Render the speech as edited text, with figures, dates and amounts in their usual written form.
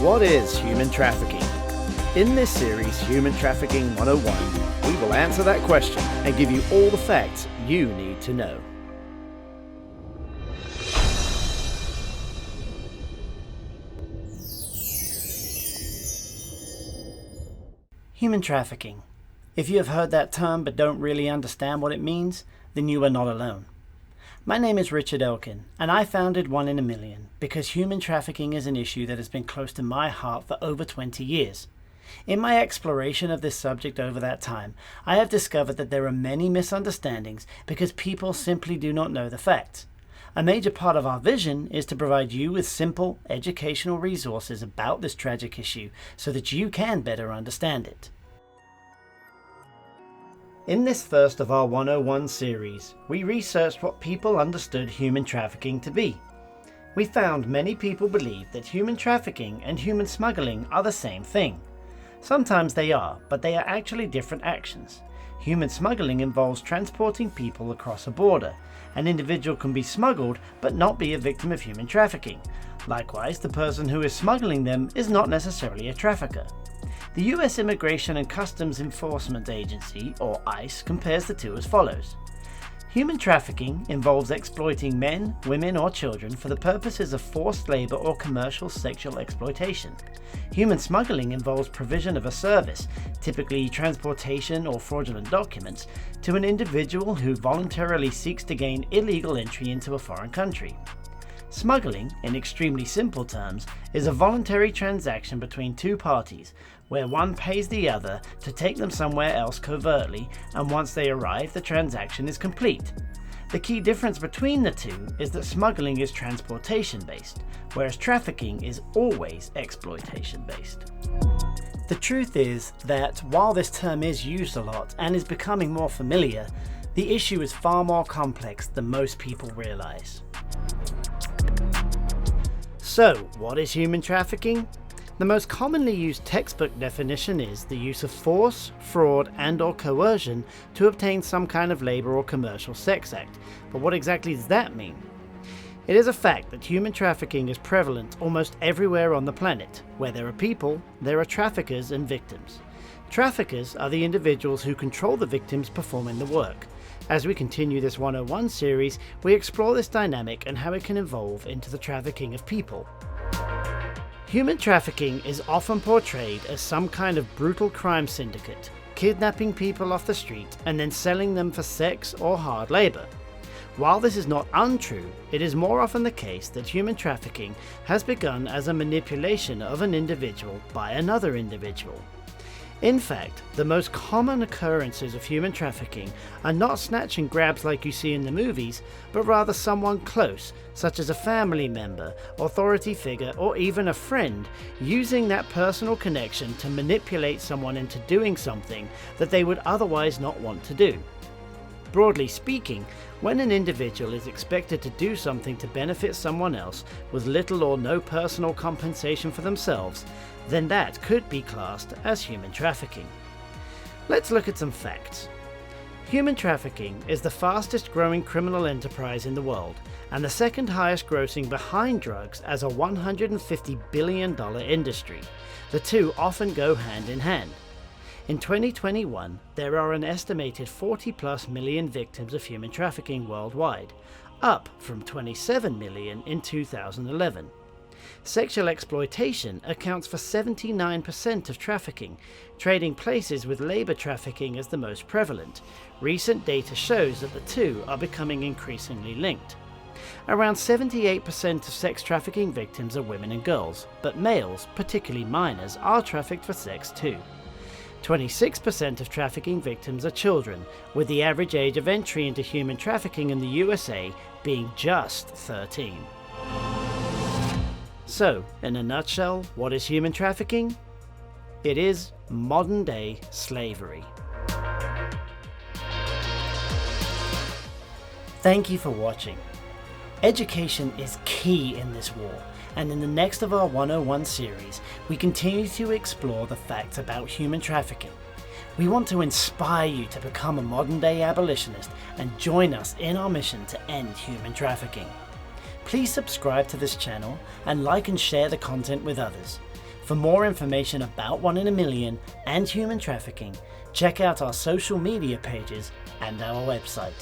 What is human trafficking? In this series, Human Trafficking 101, we will answer that question and give you all the facts you need to know. Human trafficking. If you have heard that term but don't really understand what it means, then you are not alone. My name is Richard Elkin, and I founded One in a Million because human trafficking is an issue that has been close to my heart for over 20 years. In my exploration of this subject over that time, I have discovered that there are many misunderstandings because people simply do not know the facts. A major part of our vision is to provide you with simple, educational resources about this tragic issue so that you can better understand it. In this first of our 101 series, we researched what people understood human trafficking to be. We found many people believe that human trafficking and human smuggling are the same thing. Sometimes they are, but they are actually different actions. Human smuggling involves transporting people across a border. An individual can be smuggled but not be a victim of human trafficking. Likewise, the person who is smuggling them is not necessarily a trafficker. The US Immigration and Customs Enforcement Agency, or ICE, compares the two as follows. Human trafficking involves exploiting men, women, or children for the purposes of forced labor or commercial sexual exploitation. Human smuggling involves provision of a service, typically transportation or fraudulent documents, to an individual who voluntarily seeks to gain illegal entry into a foreign country. Smuggling, in extremely simple terms, is a voluntary transaction between two parties, where one pays the other to take them somewhere else covertly, and once they arrive, the transaction is complete. The key difference between the two is that smuggling is transportation-based, whereas trafficking is always exploitation-based. The truth is that while this term is used a lot and is becoming more familiar, the issue is far more complex than most people realize. So, what is human trafficking? The most commonly used textbook definition is the use of force, fraud, and/or coercion to obtain some kind of labor or commercial sex act. But what exactly does that mean? It is a fact that human trafficking is prevalent almost everywhere on the planet. Where there are people, there are traffickers and victims. Traffickers are the individuals who control the victims performing the work. As we continue this 101 series, we explore this dynamic and how it can evolve into the trafficking of people. Human trafficking is often portrayed as some kind of brutal crime syndicate, kidnapping people off the street and then selling them for sex or hard labor. While this is not untrue, it is more often the case that human trafficking has begun as a manipulation of an individual by another individual. In fact, the most common occurrences of human trafficking are not snatch and grabs like you see in the movies, but rather someone close, such as a family member, authority figure, or even a friend, using that personal connection to manipulate someone into doing something that they would otherwise not want to do. Broadly speaking, when an individual is expected to do something to benefit someone else with little or no personal compensation for themselves, then that could be classed as human trafficking. Let's look at some facts. Human trafficking is the fastest growing criminal enterprise in the world and the second highest grossing behind drugs as a $150 billion industry. The two often go hand in hand. In 2021, there are an estimated 40+ million victims of human trafficking worldwide, up from 27 million in 2011. Sexual exploitation accounts for 79% of trafficking, trading places with labor trafficking as the most prevalent. Recent data shows that the two are becoming increasingly linked. Around 78% of sex trafficking victims are women and girls, but males, particularly minors, are trafficked for sex too. 26% of trafficking victims are children, with the average age of entry into human trafficking in the USA being just 13. So, in a nutshell, what is human trafficking? It is modern-day slavery. Thank you for watching. Education is key in this war, and in the next of our 101 series, we continue to explore the facts about human trafficking. We want to inspire you to become a modern-day abolitionist and join us in our mission to end human trafficking. Please subscribe to this channel and like and share the content with others. For more information about 1 in a Million and human trafficking, check out our social media pages and our website.